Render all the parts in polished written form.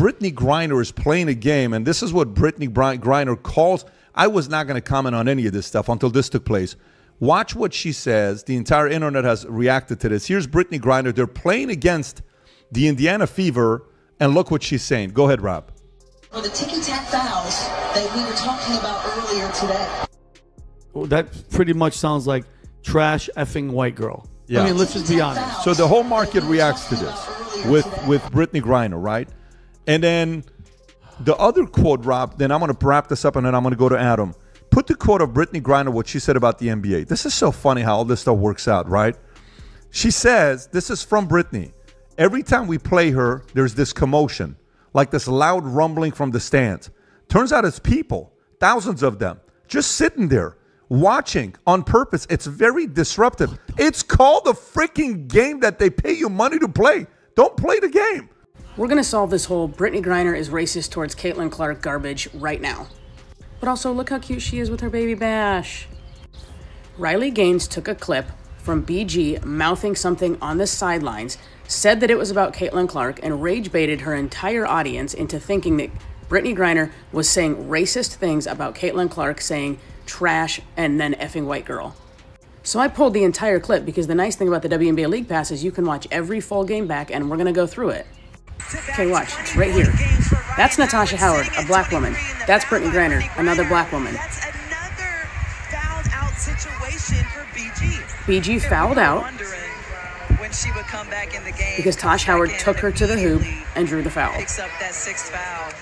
Brittney Griner is playing a game, and this is what Brittney Griner calls. I was not going to comment on any of this stuff until this took place. Watch what she says. The entire internet has reacted to this. Here's Brittney Griner. They're playing against the Indiana Fever, and look what she's saying. Go ahead, Rob. Or the ticky-tack fouls that we were talking about earlier today. Well, that pretty much sounds like trash effing white girl. Yeah. I mean, let's just be honest. So the whole market reacts to this with Brittney Griner, right? And then the other quote, Rob, then I'm going to wrap this up, and then I'm going to go to Adam. Put the quote of Brittney Griner, what she said about the NBA. This is so funny how all this stuff works out, right? She says, this is from Brittney. Every time we play her, there's this commotion, like this loud rumbling from the stands. Turns out it's people, thousands of them, just sitting there, watching on purpose. It's very disruptive. It's called the freaking game that they pay you money to play. Don't play the game. We're going to solve this whole Brittney Griner is racist towards Caitlin Clark garbage right now. But also, look how cute she is with her baby Bash. Riley Gaines took a clip from BG mouthing something on the sidelines, said that it was about Caitlin Clark, and rage baited her entire audience into thinking that Brittney Griner was saying racist things about Caitlin Clark, saying trash and then effing white girl. So I pulled the entire clip because the nice thing about the WNBA League Pass is you can watch every full game back, and we're going to go through it. Okay, watch. It's right here. That's Natasha Howard, a black woman. That's Brittney Griner, another black woman. That's another fouled out situation for BG. BG fouled out When she would come back in the game because Tosh Howard took her to the hoop and drew the foul. Picks up that sixth foul.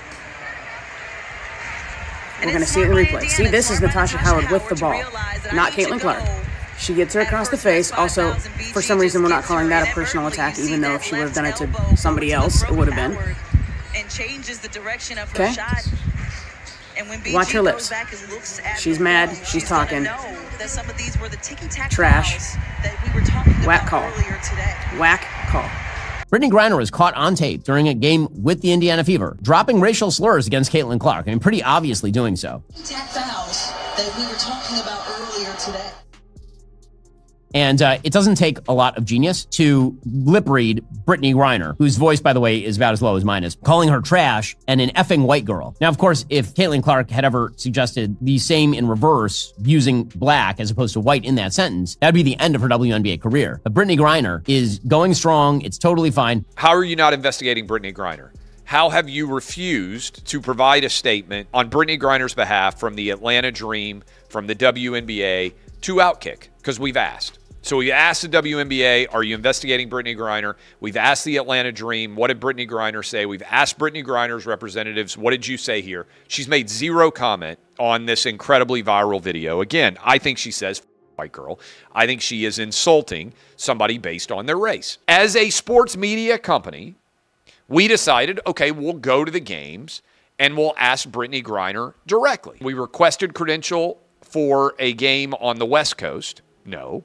We're going to see it in replay. See, this is Natasha Howard with the ball, not Caitlin Clark. She gets her across the face. Also, for some reason, we're not calling that a personal attack, even though if she would have done it to somebody else, it would have been. Okay? Watch her lips. She's mad. She's talking. Trash. Whack call. Whack call. Brittney Griner was caught on tape during a game with the Indiana Fever, dropping racial slurs against Caitlin Clark, and pretty obviously doing so. Ticky-tack fouls that we were talking about earlier today. And it doesn't take a lot of genius to lip read Brittney Griner, whose voice, by the way, is about as low as mine is, calling her trash and an effing white girl. Now, of course, if Caitlin Clark had ever suggested the same in reverse, using black as opposed to white in that sentence, that'd be the end of her WNBA career. But Brittney Griner is going strong. It's totally fine. How are you not investigating Brittney Griner? How have you refused to provide a statement on Brittney Griner's behalf from the Atlanta Dream, from the WNBA, to Outkick? Because we've asked. So we asked the WNBA, are you investigating Brittney Griner? We've asked the Atlanta Dream, what did Brittney Griner say? We've asked Brittney Griner's representatives, what did you say here? She's made zero comment on this incredibly viral video. Again, I think she says, white girl. I think she is insulting somebody based on their race. As a sports media company, we decided, okay, we'll go to the games and we'll ask Brittney Griner directly. We requested credential for a game on the West Coast. No.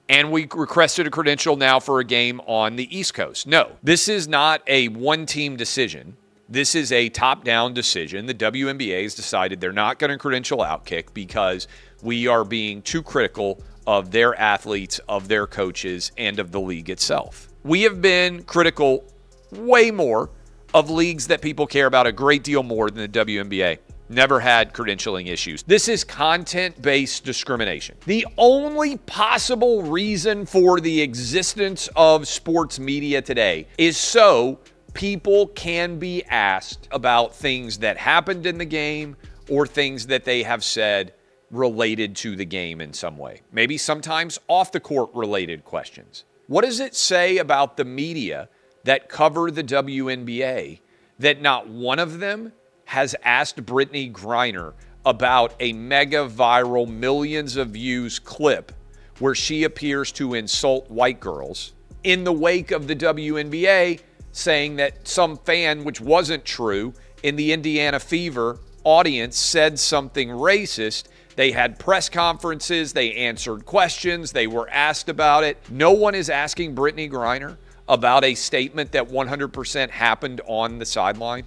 And we requested a credential now for a game on the East Coast. No, this is not a one-team decision. This is a top-down decision. The WNBA has decided they're not going to credential Outkick because we are being too critical of their athletes, of their coaches, and of the league itself. We have been critical way more of leagues that people care about a great deal more than the WNBA. Never had credentialing issues. This is content-based discrimination. The only possible reason for the existence of sports media today is so people can be asked about things that happened in the game or things that they have said related to the game in some way. Maybe sometimes off-the-court related questions. What does it say about the media that cover the WNBA that not one of them has asked Brittney Griner about a mega viral millions of views clip where she appears to insult white girls in the wake of the WNBA saying that some fan, which wasn't true, in the Indiana Fever audience said something racist. They had press conferences, they answered questions, they were asked about it. No one is asking Brittney Griner about a statement that 100% happened on the sideline.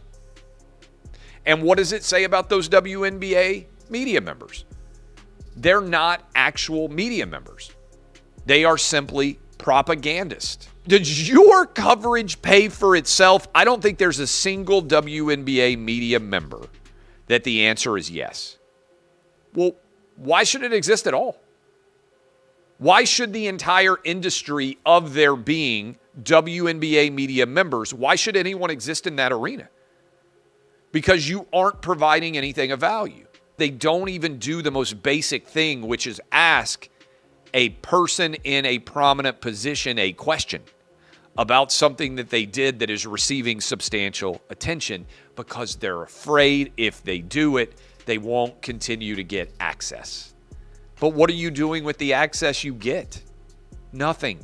And what does it say about those WNBA media members? They're not actual media members. They are simply propagandist. Does your coverage pay for itself? I don't think there's a single WNBA media member that the answer is yes. Well, why should it exist at all? Why should the entire industry of there being WNBA media members, why should anyone exist in that arena? Because you aren't providing anything of value. They don't even do the most basic thing, which is ask a person in a prominent position a question about something that they did that is receiving substantial attention, because they're afraid if they do it, they won't continue to get access. But what are you doing with the access you get? Nothing.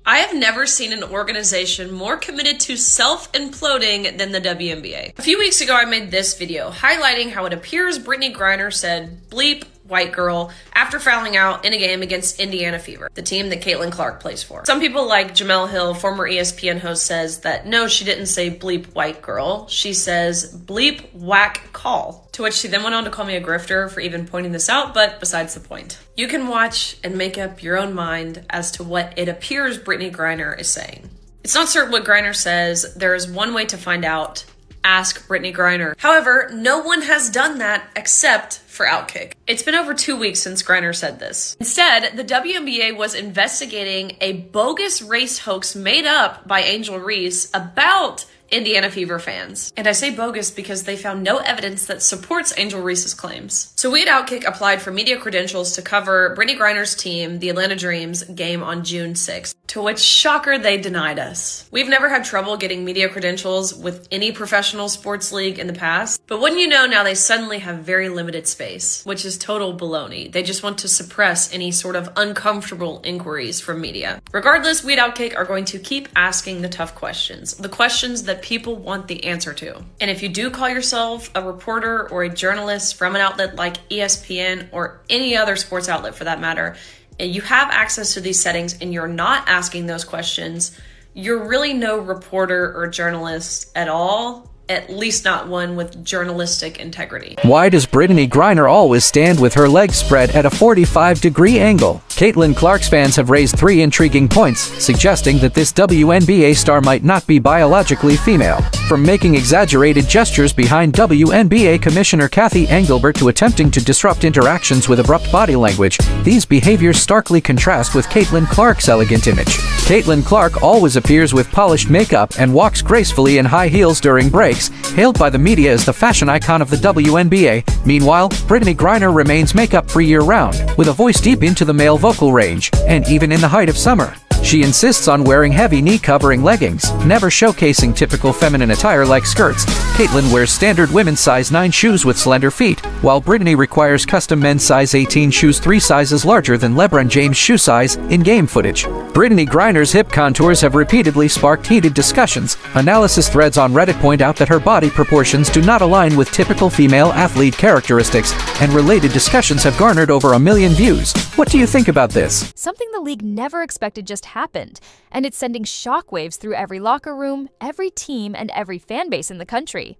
I have never seen an organization more committed to self-imploding than the WNBA. A few weeks ago, I made this video highlighting how it appears Brittney Griner said bleep white girl after fouling out in a game against Indiana Fever, the team that Caitlin Clark plays for. Some people like Jamel Hill, former ESPN host, says that no, she didn't say bleep white girl. She says bleep whack call, to which she then went on to call me a grifter for even pointing this out, but besides the point. You can watch and make up your own mind as to what it appears Brittney Griner is saying. It's not certain what Griner says. There is one way to find out. Ask Brittney Griner. However, no one has done that except for Outkick. It's been over 2 weeks since Griner said this. Instead, the WNBA was investigating a bogus race hoax made up by Angel Reese about Indiana Fever fans. And I say bogus because they found no evidence that supports Angel Reese's claims. So we at Outkick applied for media credentials to cover Brittney Griner's team, the Atlanta Dreams, game on June 6th. To which, shocker, they denied us. We've never had trouble getting media credentials with any professional sports league in the past, but wouldn't you know, now they suddenly have very limited space, which is total baloney. They just want to suppress any sort of uncomfortable inquiries from media. Regardless, we at Outkick are going to keep asking the tough questions, the questions that people want the answer to. And if you do call yourself a reporter or a journalist from an outlet like ESPN or any other sports outlet for that matter, and you have access to these settings and you're not asking those questions, you're really no reporter or journalist at all. At least not one with journalistic integrity. Why does Brittney Griner always stand with her legs spread at a 45-degree angle? Caitlin Clark's fans have raised 3 intriguing points, suggesting that this WNBA star might not be biologically female. From making exaggerated gestures behind WNBA Commissioner Kathy Engelbert to attempting to disrupt interactions with abrupt body language, these behaviors starkly contrast with Caitlin Clark's elegant image. Caitlin Clark always appears with polished makeup and walks gracefully in high heels during breaks, hailed by the media as the fashion icon of the WNBA. Meanwhile, Brittney Griner remains makeup-free year-round, with a voice deep into the male vocal range, and even in the height of summer. She insists on wearing heavy knee-covering leggings, never showcasing typical feminine attire like skirts. Caitlin wears standard women's size 9 shoes with slender feet, while Brittney requires custom men's size 18 shoes 3 sizes larger than LeBron James' shoe size in game footage. Brittney Griner's hip contours have repeatedly sparked heated discussions. Analysis threads on Reddit point out that her body proportions do not align with typical female athlete characteristics, and related discussions have garnered over 1 million views. What do you think about this? Something the league never expected just happened, and it's sending shockwaves through every locker room, every team, and every fan base in the country.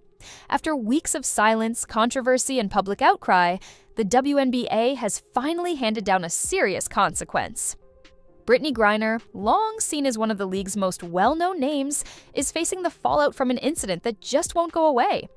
After weeks of silence, controversy, and public outcry, the WNBA has finally handed down a serious consequence. Brittney Griner, long seen as one of the league's most well-known names, is facing the fallout from an incident that just won't go away.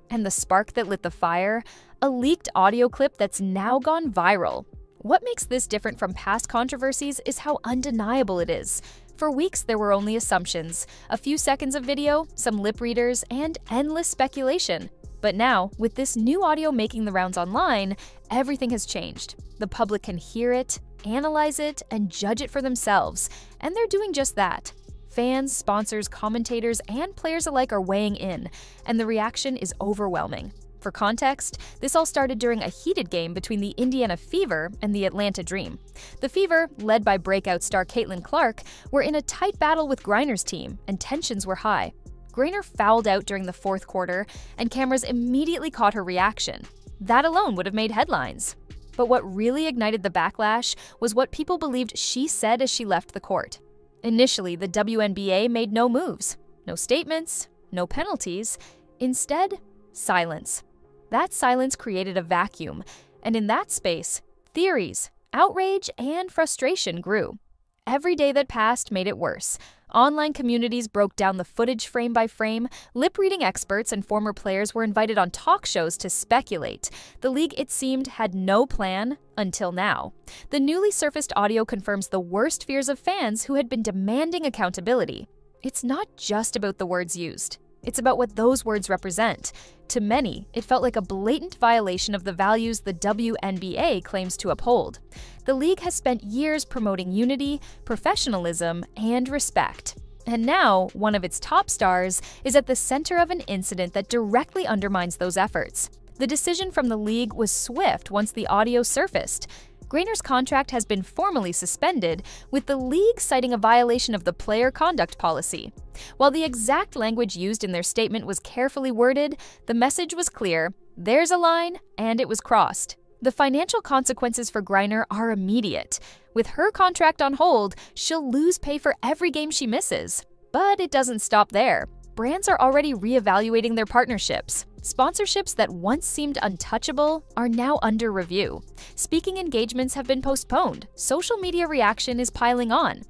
And the spark that lit the fire? A leaked audio clip that's now gone viral. What makes this different from past controversies is how undeniable it is. For weeks, there were only assumptions, a few seconds of video, some lip readers, and endless speculation. But now, with this new audio making the rounds online, everything has changed. The public can hear it, analyze it, and judge it for themselves, and they're doing just that. Fans, sponsors, commentators, and players alike are weighing in, and the reaction is overwhelming. For context, this all started during a heated game between the Indiana Fever and the Atlanta Dream. The Fever, led by breakout star Caitlin Clark, were in a tight battle with Griner's team, and tensions were high. Griner fouled out during the 4th quarter, and cameras immediately caught her reaction. That alone would have made headlines. But what really ignited the backlash was what people believed she said as she left the court. Initially, the WNBA made no moves, no statements, no penalties. Instead, silence. That silence created a vacuum, and in that space, theories, outrage, and frustration grew. Every day that passed made it worse. Online communities broke down the footage frame by frame. Lip-reading experts and former players were invited on talk shows to speculate. The league, it seemed, had no plan until now. The newly surfaced audio confirms the worst fears of fans who had been demanding accountability. It's not just about the words used. It's about what those words represent. To many, it felt like a blatant violation of the values the WNBA claims to uphold. The league has spent years promoting unity, professionalism, and respect. And now, one of its top stars is at the center of an incident that directly undermines those efforts. The decision from the league was swift once the audio surfaced. Griner's contract has been formally suspended, with the league citing a violation of the player conduct policy. While the exact language used in their statement was carefully worded, the message was clear: there's a line, and it was crossed. The financial consequences for Griner are immediate. With her contract on hold, she'll lose pay for every game she misses. But it doesn't stop there. Brands are already reevaluating their partnerships. Sponsorships that once seemed untouchable are now under review. Speaking engagements have been postponed. Social media reaction is piling on.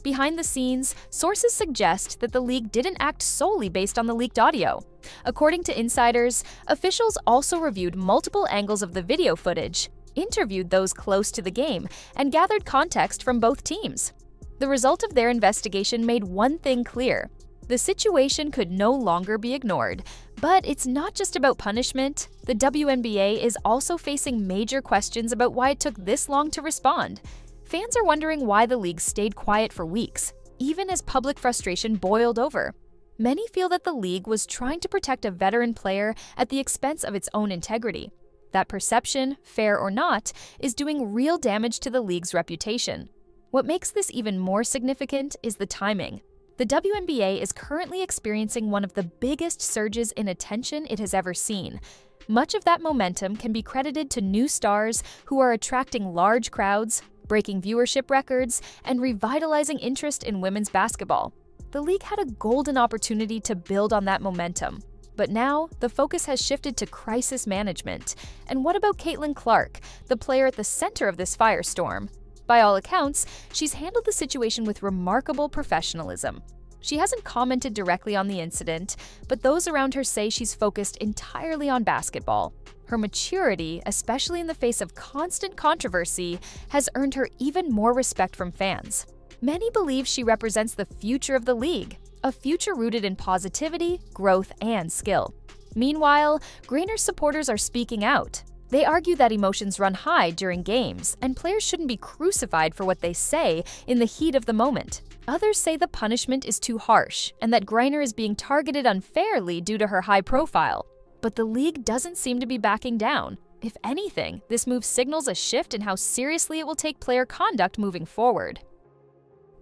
Behind the scenes, sources suggest that the league didn't act solely based on the leaked audio. According to insiders, officials also reviewed multiple angles of the video footage, interviewed those close to the game, and gathered context from both teams. The result of their investigation made one thing clear: the situation could no longer be ignored. But it's not just about punishment. The WNBA is also facing major questions about why it took this long to respond. Fans are wondering why the league stayed quiet for weeks, even as public frustration boiled over. Many feel that the league was trying to protect a veteran player at the expense of its own integrity. That perception, fair or not, is doing real damage to the league's reputation. What makes this even more significant is the timing. The WNBA is currently experiencing one of the biggest surges in attention it has ever seen. Much of that momentum can be credited to new stars who are attracting large crowds, breaking viewership records, and revitalizing interest in women's basketball. The league had a golden opportunity to build on that momentum. But now, the focus has shifted to crisis management. And what about Caitlin Clark, the player at the center of this firestorm? By all accounts, she's handled the situation with remarkable professionalism. She hasn't commented directly on the incident, but those around her say she's focused entirely on basketball. Her maturity, especially in the face of constant controversy, has earned her even more respect from fans. Many believe she represents the future of the league, a future rooted in positivity, growth, and skill. Meanwhile, Griner's supporters are speaking out. They argue that emotions run high during games, and players shouldn't be crucified for what they say in the heat of the moment. Others say the punishment is too harsh, and that Griner is being targeted unfairly due to her high profile. But the league doesn't seem to be backing down. If anything, this move signals a shift in how seriously it will take player conduct moving forward.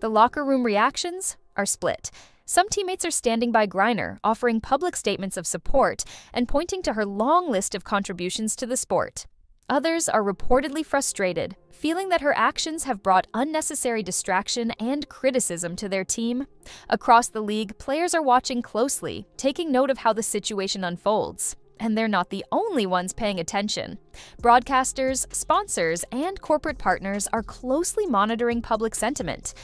The locker room reactions are split. Some teammates are standing by Griner, offering public statements of support and pointing to her long list of contributions to the sport. Others are reportedly frustrated, feeling that her actions have brought unnecessary distraction and criticism to their team. Across the league, players are watching closely, taking note of how the situation unfolds. And they're not the only ones paying attention. Broadcasters, sponsors, and corporate partners are closely monitoring public sentiment.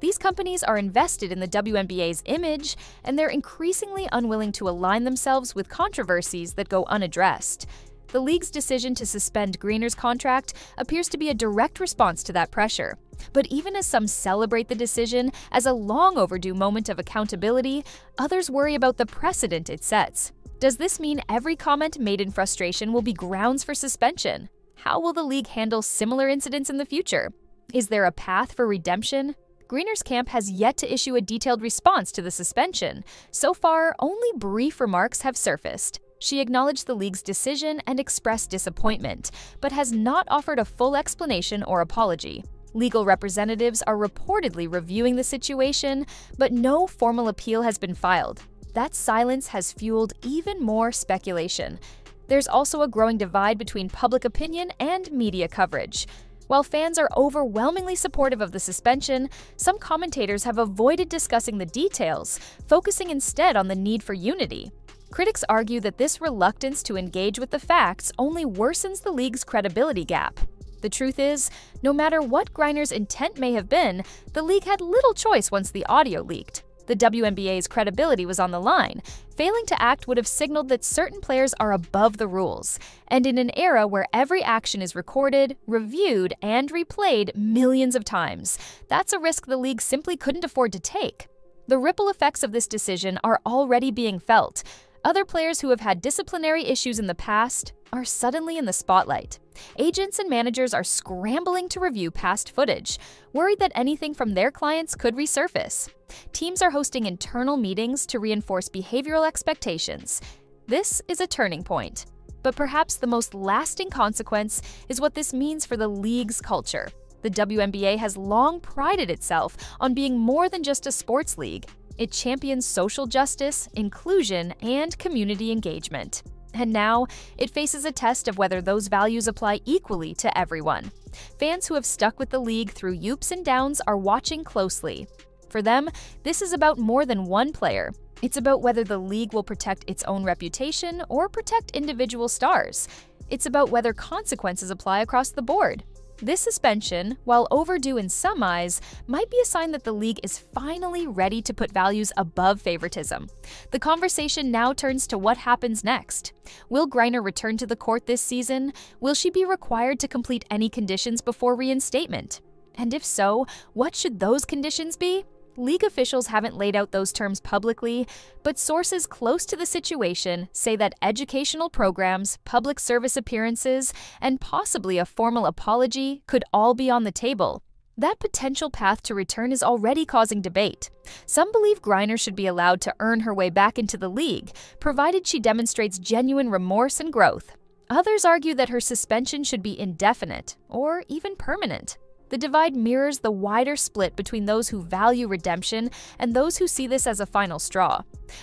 These companies are invested in the WNBA's image, and they're increasingly unwilling to align themselves with controversies that go unaddressed. The league's decision to suspend Griner's contract appears to be a direct response to that pressure. But even as some celebrate the decision as a long overdue moment of accountability, others worry about the precedent it sets. Does this mean every comment made in frustration will be grounds for suspension? How will the league handle similar incidents in the future? Is there a path for redemption? Griner's camp has yet to issue a detailed response to the suspension. So far, only brief remarks have surfaced. She acknowledged the league's decision and expressed disappointment, but has not offered a full explanation or apology. Legal representatives are reportedly reviewing the situation, but no formal appeal has been filed. That silence has fueled even more speculation. There's also a growing divide between public opinion and media coverage. While fans are overwhelmingly supportive of the suspension, some commentators have avoided discussing the details, focusing instead on the need for unity. Critics argue that this reluctance to engage with the facts only worsens the league's credibility gap. The truth is, no matter what Griner's intent may have been, the league had little choice once the audio leaked. The WNBA's credibility was on the line. Failing to act would have signaled that certain players are above the rules. And in an era where every action is recorded, reviewed, and replayed millions of times, that's a risk the league simply couldn't afford to take. The ripple effects of this decision are already being felt. Other players who have had disciplinary issues in the past are suddenly in the spotlight. Agents and managers are scrambling to review past footage, worried that anything from their clients could resurface. Teams are hosting internal meetings to reinforce behavioral expectations. This is a turning point. But perhaps the most lasting consequence is what this means for the league's culture. The WNBA has long prided itself on being more than just a sports league. It champions social justice, inclusion, and community engagement. And now, it faces a test of whether those values apply equally to everyone. Fans who have stuck with the league through ups and downs are watching closely. For them, this is about more than one player. It's about whether the league will protect its own reputation or protect individual stars. It's about whether consequences apply across the board. This suspension, while overdue in some eyes, might be a sign that the league is finally ready to put values above favoritism. The conversation now turns to what happens next. Will Griner return to the court this season? Will she be required to complete any conditions before reinstatement? And if so, what should those conditions be? League officials haven't laid out those terms publicly, but sources close to the situation say that educational programs, public service appearances, and possibly a formal apology could all be on the table. That potential path to return is already causing debate. Some believe Griner should be allowed to earn her way back into the league, provided she demonstrates genuine remorse and growth. Others argue that her suspension should be indefinite, or even permanent. The divide mirrors the wider split between those who value redemption and those who see this as a final straw.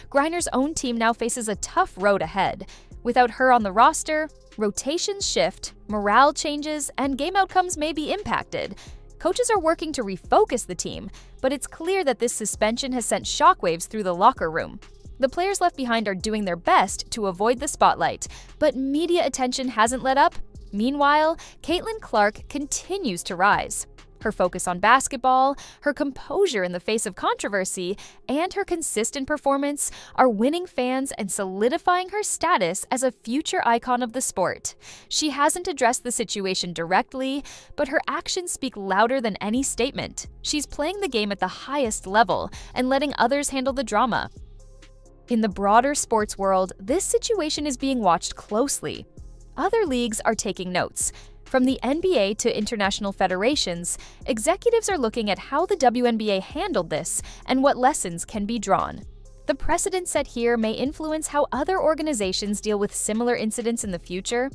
Griner's own team now faces a tough road ahead. Without her on the roster, rotations shift, morale changes, and game outcomes may be impacted. Coaches are working to refocus the team, but it's clear that this suspension has sent shockwaves through the locker room. The players left behind are doing their best to avoid the spotlight, but media attention hasn't let up. Meanwhile, Caitlin Clark continues to rise. Her focus on basketball, her composure in the face of controversy, and her consistent performance are winning fans and solidifying her status as a future icon of the sport. She hasn't addressed the situation directly, but her actions speak louder than any statement. She's playing the game at the highest level and letting others handle the drama. In the broader sports world, this situation is being watched closely. Other leagues are taking notes. From the NBA to international federations, executives are looking at how the WNBA handled this and what lessons can be drawn. The precedent set here may influence how other organizations deal with similar incidents in the future.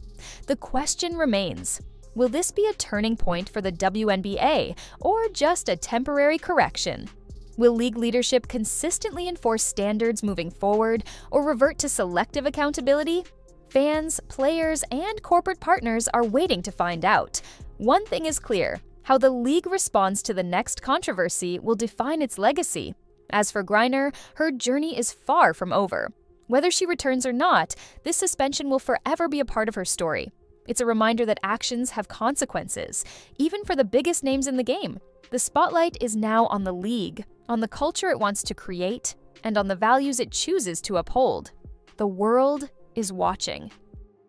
The question remains, will this be a turning point for the WNBA or just a temporary correction? Will league leadership consistently enforce standards moving forward or revert to selective accountability? Fans, players, and corporate partners are waiting to find out. One thing is clear: how the league responds to the next controversy will define its legacy. As for Griner, her journey is far from over. Whether she returns or not, this suspension will forever be a part of her story. It's a reminder that actions have consequences, even for the biggest names in the game. The spotlight is now on the league, on the culture it wants to create, and on the values it chooses to uphold. The world is watching.